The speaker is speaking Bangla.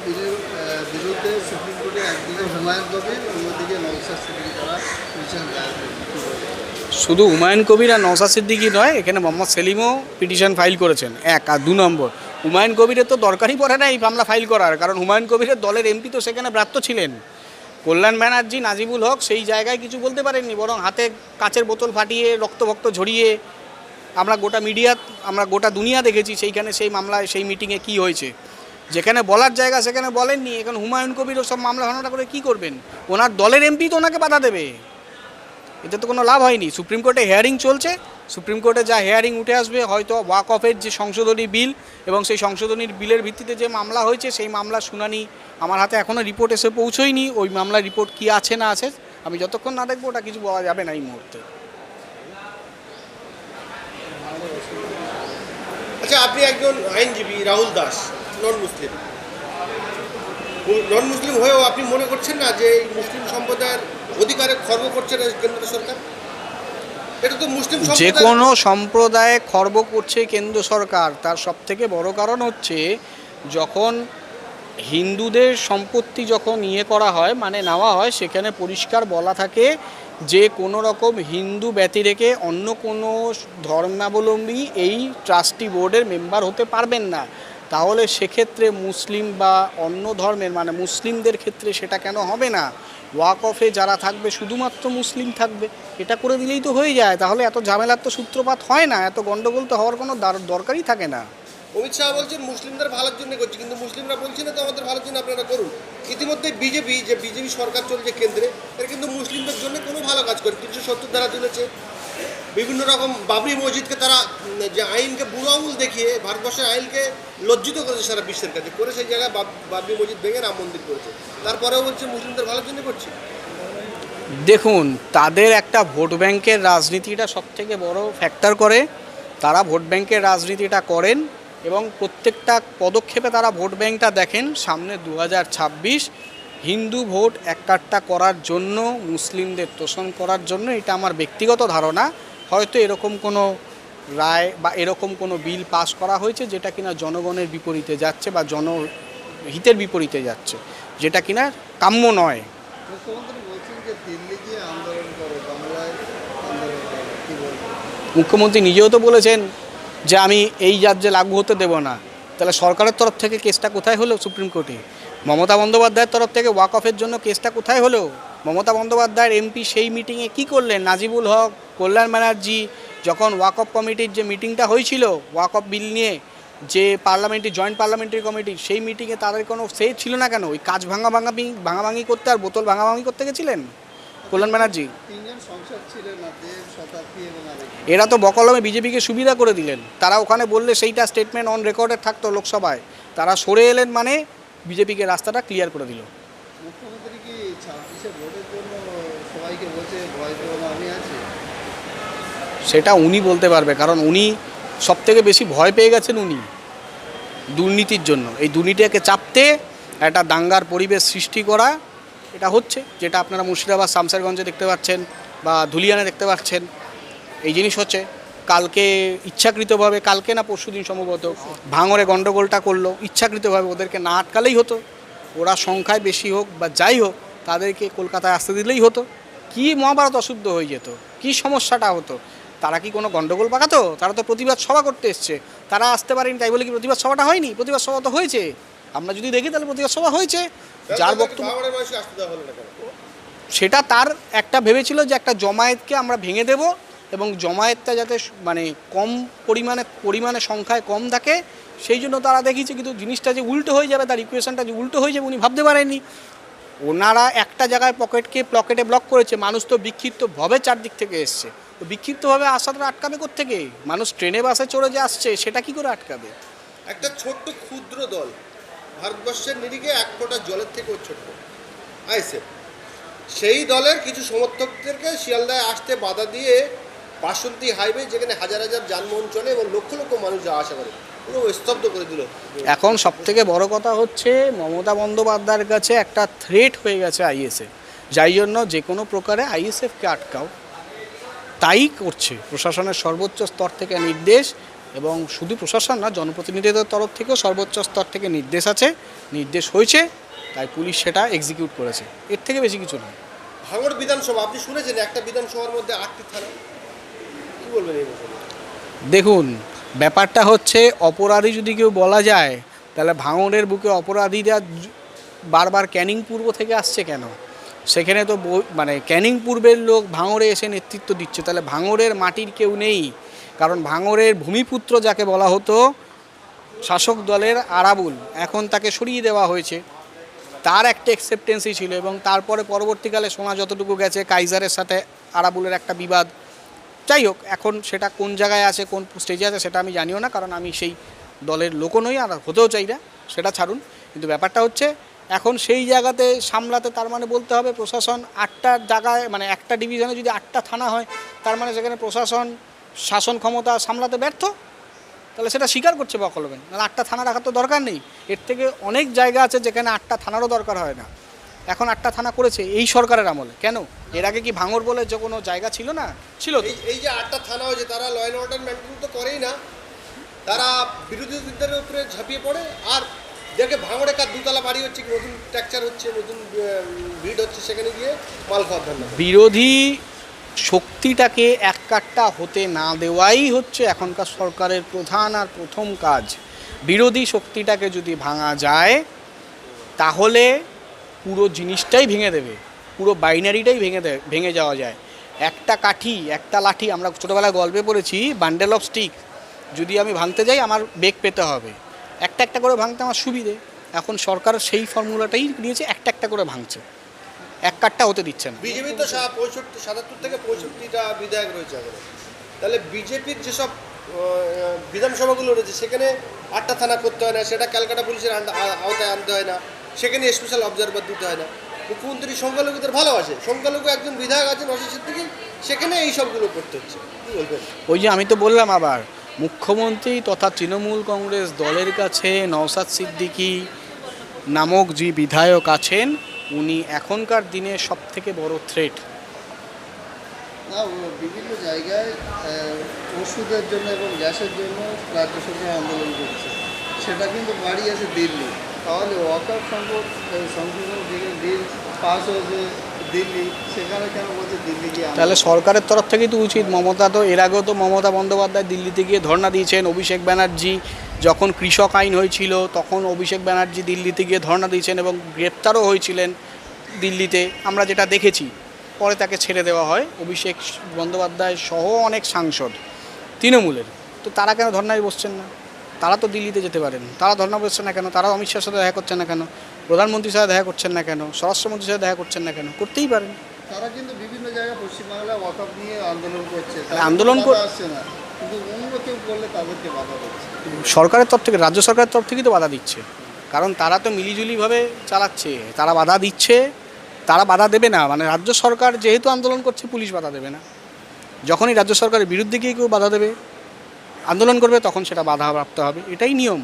বিলের বিরুদ্ধে সুপ্রিম কোর্টে একদিকে হুমায়ুন কবির, অন্যদিকে নওশাদ সিদ্দিকী তারা পিটিশন দায়ের করেছে। শুধু হুমায়ুন কবির আর নওশাদ সিদ্দিকী নয়, এখানে মোহাম্মদ সেলিমও পিটিশন ফাইল করেছেন। এক আর দু নম্বর, হুমায়ুন কবিরের তো দরকারই পড়ে না এই মামলা ফাইল করার, কারণ হুমায়ুন কবিরের দলের এমপি তো সেখানে ব্রাত্য ছিলেন। কল্যাণ ব্যানার্জি, নাজিবুল হক সেই জায়গায় কিছু বলতে পারেননি, বরং হাতে কাচের বোতল ফাটিয়ে রক্ত ঝরিয়ে আমরা গোটা মিডিয়া, আমরা গোটা দুনিয়া দেখেছি সেইখানে, সেই মামলায়, সেই মিটিংয়ে কি হয়েছে। যেখানে বলার জায়গা সেখানে বলেননি। এখন হুমায়ুন কবির সব মামলা ভাঙাটা করে কী করবেন? ওনার দলের এমপি তো ওনাকে বাধা দেবে, এতে তো কোনো লাভ হয়নি। সুপ্রিম কোর্টে হেয়ারিং চলছে, সুপ্রিম কোর্টে যা হেয়ারিং উঠে আসবে, হয়তো ওয়াক অফের যে সংশোধনী বিল এবং সেই সংশোধনীর বিলের ভিত্তিতে যে মামলা হয়েছে সেই মামলার শুনানি আমার হাতে এখনও রিপোর্ট এসে পৌঁছয়নি। ওই মামলার রিপোর্ট কী আছে না আছে আমি যতক্ষণ না দেখবো ওটা কিছু বলা যাবে না এই মুহূর্তে। আচ্ছা, আপনি একজন আইনজীবী, রাহুল দাস নন মুসলিম হয়েও আপনি মনে করছেন না যে এই মুসলিম সম্প্রদায়ের অধিকারে খর্ব করছে না কেন্দ্র সরকার? এটা তো মুসলিম যে কোনো সম্প্রদায়ে খর্ব করছে কেন্দ্র সরকার, তার সবথেকে বড় কারণ হচ্ছে যখন হিন্দুদের সম্পত্তি যখন করা হয়, মানে নেওয়া হয়, সেখানে পরিষ্কার বলা থাকে যে কোনো রকম হিন্দু ব্যতি রেখে অন্য কোনো ধর্মাবলম্বী এই ট্রাস্টি বোর্ডের মেম্বার হতে পারবেন না। তাহলে সেক্ষেত্রে মুসলিম বা অন্য ধর্মের, মানে মুসলিমদের ক্ষেত্রে সেটা কেন হবে না? ওয়াক অফে যারা থাকবে শুধুমাত্র মুসলিম থাকবে, এটা করে দিলেই তো হয়ে যায়। তাহলে এত ঝামেলার তো সূত্রপাত হয় না, এত গণ্ডগোল তো হওয়ার কোনো দরকারই থাকে না। অমিত শাহ বলছেন মুসলিমদের ভালোর জন্য করছে, কিন্তু মুসলিমরা বলছে না তো আমাদের ভালোর জন্য আপনারা করুন। ইতিমধ্যে বিজেপি সরকার চলছে কেন্দ্রে, এরা কিন্তু মুসলিমদের জন্য কোনো ভালো কাজ করে 370 ধারা তুলেছে। বিভিন্ন রকম বাবরি মসজিদকে তারা যে আইনকে বুড়ো আঙুল দেখিয়ে ভারতবর্ষের আইনকে লজ্জিত করেছে সারা বিশ্বের কাছে, করে সেই জায়গায় বাবরি মসজিদ ভেঙে রাম মন্দির করেছে। তারপরেও বলছে মুসলিমদের ভালোর জন্য করছে। দেখুন, তাদের একটা ভোট ব্যাংকের রাজনীতিটা সবথেকে বড় ফ্যাক্টর করে। তারা ভোট ব্যাংকের রাজনীতিটা করেন এবং প্রত্যেকটা পদক্ষেপে তারা ভোট ব্যাংকটা দেখেন। সামনে 2026 হিন্দু ভোট এককাট্টা করার জন্য, মুসলিমদের তোষণ করার জন্য, এটা আমার ব্যক্তিগত ধারণা। হয়তো এরকম কোনো রায় বা এরকম কোনো বিল পাস করা হয়েছে যেটা কিনা জনগণের বিপরীতে যাচ্ছে বা জনহিতের বিপরীতে যাচ্ছে, যেটা কিনা কাম্য নয়। মুখ্যমন্ত্রী বলছেন যে দিল্লি গিয়ে আন্দোলন করো, বাংলায় আন্দোলন করো, কী বলবেন? মুখ্যমন্ত্রী নিজেও তো বলেছেন যে আমি এই রাজ্যে লাগু হতে দেব না। তাহলে সরকারের তরফ থেকে কেসটা কোথায় হলো সুপ্রিম কোর্টে? মমতা বন্দ্যোপাধ্যায়ের তরফ থেকে ওয়াক অফের জন্য কেসটা কোথায় হলো? মমতা বন্দ্যোপাধ্যায়ের এমপি সেই মিটিংয়ে কি করলেন? নাজিবুল হক, কল্যাণ ব্যানার্জি, যখন ওয়াক অফ কমিটির যে মিটিংটা হয়েছিল ওয়াক অফ বিল নিয়ে, যে জয়েন্ট পার্লামেন্টারি কমিটি, সেই মিটিংয়ে তাদের কোনো সে ছিল না কেন? ওই কাজ ভাঙাভাঙি করতে আর বোতল ভাঙাভাঙি করতে গেছিলেন কল্যাণ ব্যানার্জি। 3জন সংসদ ছিলেন, দেব, শতাব্দী এবং আরেক। এরা তো বকলমে বিজেপিকে সুবিধা করে দিলেন। তারা ওখানে বললে সেইটা স্টেটমেন্ট অন রেকর্ডে থাকতো লোকসভায়, তারা সরে এলেন মানে বিজেপিকে রাস্তাটা ক্লিয়ার করে দিল। মুখ্যমন্ত্রী কি 26-এ ভোটের জন্য সবাইকে বলছে ভয় পেও না, আমি আছি? সেটা উনি বলতে পারবে, কারণ উনি সবথেকে বেশি ভয় পেয়ে গেছেন উনি দুর্নীতির জন্য। এই দুর্নীতিকে চাপতে একটা দাঙ্গার পরিবেশ সৃষ্টি করা, এটা হচ্ছে, যেটা আপনারা মুর্শিদাবাদ শামশেরগঞ্জে দেখতে পাচ্ছেন বা ধুলিয়ানে দেখতে পাচ্ছেন। এই জিনিস হচ্ছে। কালকে ইচ্ছাকৃতভাবে, কালকে না পরশুদিন সম্ভবত ভাঙড়ে গণ্ডগোলটা করলো ইচ্ছাকৃতভাবে। ওদেরকে না আটকালেই হতো, ওরা সংখ্যায় বেশি হোক বা যাই হোক, তাদেরকে কলকাতায় আসতে দিলেই হতো। কি মহাভারত অশুদ্ধ হয়ে যেত, কি সমস্যাটা হতো? তারা কি কোনো গণ্ডগোল পাকাতো? তারা তো প্রতিবাদ সভা করতে এসছে, তারা আসতে পারেনি তাই বলে কি প্রতিবাদ সভাটা হয়নি? প্রতিবাদ সভা তো হয়েছে। আমরা যদি দেখি তাহলে প্রতিবাদ সভা হয়েছে। যার বক্তব্য সেটা তার একটা ভেবেছিল যে একটা জমায়েতকে আমরা ভেঙে দেব এবং জমায়েতটা যাতে মানে কম পরিমাণে সংখ্যায় কম থাকে, সেই জন্য তারা দেখিয়েছে। কিন্তু জিনিসটা যে উল্টো হয়ে যাবে, তার ইকুয়েশনটা যে উল্টো হয়ে যাবে উনি ভাবতে পারেননি। ওনারা একটা জায়গায় পকেটে ব্লক করেছে, মানুষ তো বিক্ষিপ্তভাবে চারদিক থেকে এসছে, তো বিক্ষিপ্তভাবে আসাটা আটকাবে কোত্থেকে? মানুষ ট্রেনে বাসে চড়ে যে আসছে, সেটা কি করে আটকাবে? একটা ছোট্ট ক্ষুদ্র দল, ভারতবর্ষের নিরিখে এক ফোঁটা জলের থেকেও ছোট্ট আইএসএফ, সেই দলের কিছু সমর্থকদেরকে শিয়ালদায় আসতে বাধা দিয়ে বাসন্তী হাইওয়ে, যেখানে হাজার হাজার যানবাহন চলে এবং লক্ষ লক্ষ মানুষ যাওয়া আসা করে, পুরো স্তব্ধ করে দিল। এখন সবথেকে বড় কথা হচ্ছে মমতা বন্দ্যোপাধ্যায়ের কাছে একটা থ্রেট হয়ে গেছে আইএসএফ, যাই জন্য যে কোনো প্রকারে আইএসএফকে আটকাও, তাই করছে। প্রশাসনের সর্বোচ্চ স্তর থেকে নির্দেশ এবং শুধু প্রশাসন না, জনপ্রতিনিধিদের তরফ থেকেও সর্বোচ্চ স্তর থেকে নির্দেশ আছে, নির্দেশ হয়েছে, তাই পুলিশ সেটা এক্সিকিউট করেছে। এর থেকে বেশি কিছু নয়। ভাঙড় বিধানসভা আপনি শুনেছেন একটা বিধানসভার মধ্যে 8টি থানা, কি বলবেন এই ব্যাপারে? দেখুন, ব্যাপারটা হচ্ছে অপরাধী যদি কেউ বলা যায়, তাহলে ভাঙড়ের বুকে অপরাধীরা বারবার ক্যানিং পূর্ব থেকে আসছে কেন? সেখানে তো মানে ক্যানিং পূর্বের লোক ভাঙড়ে এসে নেতৃত্ব দিচ্ছে, তাহলে ভাঙড়ের মাটির কেউ নেই। কারণ ভাঙড়ের ভূমিপুত্র যাকে বলা হতো শাসক দলের আরাবুল, এখন তাকে সরিয়ে দেওয়া হয়েছে। তার একটা অ্যাকসেপ্টেন্সই ছিল, এবং তারপরে পরবর্তীকালে শোনা যতটুকু গেছে কাইজারের সাথে আরাবুলের একটা বিবাদ। যাই হোক, এখন সেটা কোন জায়গায় আছে, কোন স্টেজে আছে সেটা আমি জানিও না, কারণ আমি সেই দলের লোকও নই আর হতেও চাই না, সেটা ছাড়ুন। কিন্তু ব্যাপারটা হচ্ছে এখন সেই জায়গাতে সামলাতে, তার মানে বলতে হবে প্রশাসন 8টা জায়গায়, মানে একটা ডিভিশনে যদি 8টা থানা হয়, তার মানে সেখানে প্রশাসন শাসন ক্ষমতা সামলাতে ব্যর্থ। তাহলে সেটা স্বীকার করছে বকলবেন, নাহলে 8টা থানা রাখার তো দরকার নেই। এর থেকে অনেক জায়গা আছে যেখানে 8টা থানারও দরকার হয় না। এখন 8টা থানা করেছে এই সরকারের আমলে। কেন? এর আগে কি ভাঙড় বলে যে কোনো জায়গা ছিল না? ছিল তো। এই যে 8টা থানা হয়েছে, তারা ল অ্যান্ড অর্ডার মেনটেন তো করেই না, তারা বিরোধীদের উপরে ঝাঁপিয়ে পড়ে। আর দেখে ভাঙড়ে কার দুতলা বাড়ি হচ্ছে, কি নতুন স্ট্রাকচার হচ্ছে, নতুন ভিড় হচ্ছে, সেখানে গিয়ে মাল খাওয়ার ধান্দা। বিরোধী শক্তিটাকে এককাট্টা হতে না দেওয়াই হচ্ছে এখনকার সরকারের প্রধান আর প্রথম কাজ। বিরোধী শক্তিটাকে যদি ভাঙা যায়, তাহলে পুরো জিনিসটাই ভেঙে দেবে, পুরো বাইনারিটাই ভেঙে যাওয়া যায়। একটা কাঠি, একটা লাঠি, আমরা ছোটোবেলায় গল্পে পড়েছি বান্ডেল অফ স্টিক, যদি আমি ভাঙতে যাই আমার বেগ পেতে হবে, একটা একটা করে ভাঙতে আমার সুবিধে। এখন সরকার সেই ফর্মুলাটাই নিয়েছে, একটা একটা করে ভাঙছে, এক কাট্টা হতে দিচ্ছে না। বিজেপি তো 77 থেকে 65টা বিধায়ক রয়েছে এখন। তাহলে বিজেপির যেসব বিধানসভাগুলো রয়েছে সেখানে 8টা থানা করতে হয় না, সেটা ক্যালকাটা পুলিশের আওতায় আনতে হয় না, সেখানে স্পেশাল অবজারভার দিতে হয় না। মুখ্যমন্ত্রী সংখ্যালঘুদের ভালোবাসে, সংখ্যালঘু একজন বিধায়ক আছেন নওশাদ সিদ্দিকী, সেখানে এই সবগুলো করতে হচ্ছে। কী বলবেন? ওই যে আমি তো বললাম, আবার মুখ্যমন্ত্রী তথা তৃণমূল কংগ্রেস দলের কাছে নওশাদ সিদ্দিকী নামক যে বিধায়ক আছেন, উনি এখনকার দিনে সবথেকে বড় থ্রেট। না, বিভিন্ন জায়গায় ওষুধের জন্য এবং গ্যাসের জন্য রাজ্য সরকার আন্দোলন করছে, সেটা কিন্তু বাড়ি আছে দিল্লি। তাহলে ওয়াকার সংশোধন বিল পাস হয়েছে দিল্লি, সেখানে কেন বলছে দিল্লি গিয়ে? তাহলে সরকারের তরফ থেকেই তো উচিত। মমতা তো এর আগেও তো মমতা বন্দ্যোপাধ্যায় দিল্লিতে গিয়ে ধর্ণা দিয়েছেন। অভিষেক ব্যানার্জি যখন কৃষক আইন হয়েছিল তখন অভিষেক ব্যানার্জি দিল্লিতে গিয়ে ধর্ণা দিয়েছেন এবং গ্রেপ্তারও হয়েছিলেন দিল্লিতে, আমরা যেটা দেখেছি। পরে তাকে ছেড়ে দেওয়া হয়। অভিষেক বন্দ্যোপাধ্যায় সহ অনেক সাংসদ তৃণমূলের, তো তারা কেন ধর্নায় বসছেন না? তারা তো দিল্লিতে যেতে পারেন, তারা ধর্না বসছেন না কেন? তারা অমিত শাহের সাথে দেখা করছেন না কেন? প্রধানমন্ত্রীর সাথে দেখা করছেন না কেন? স্বরাষ্ট্রমন্ত্রীর সাথে দেখা করছেন না কেন? করতেই পারেন। তারা কিন্তু বিভিন্ন জায়গায় পশ্চিমবাংলায় ওয়াকআপ নিয়ে আন্দোলন করছে, আন্দোলন আসছে না, কিন্তু অন্য কেউ করলে তাদেরকে বাধা দিচ্ছে। সরকারের তরফ থেকে, রাজ্য সরকারের তরফ থেকেই তো বাধা দিচ্ছে, কারণ তারা তো মিলিজুলিভাবে চালাচ্ছে। তারা বাধা দিচ্ছে, তারা বাধা দেবে না, মানে রাজ্য সরকার যেহেতু আন্দোলন করছে পুলিশ বাধা দেবে না। যখনই রাজ্য সরকারের বিরুদ্ধে গিয়ে কেউ বাধা দেবে, আন্দোলন করবে, তখন সেটা বাধাপ্রাপ্ত হবে, এটাই নিয়ম।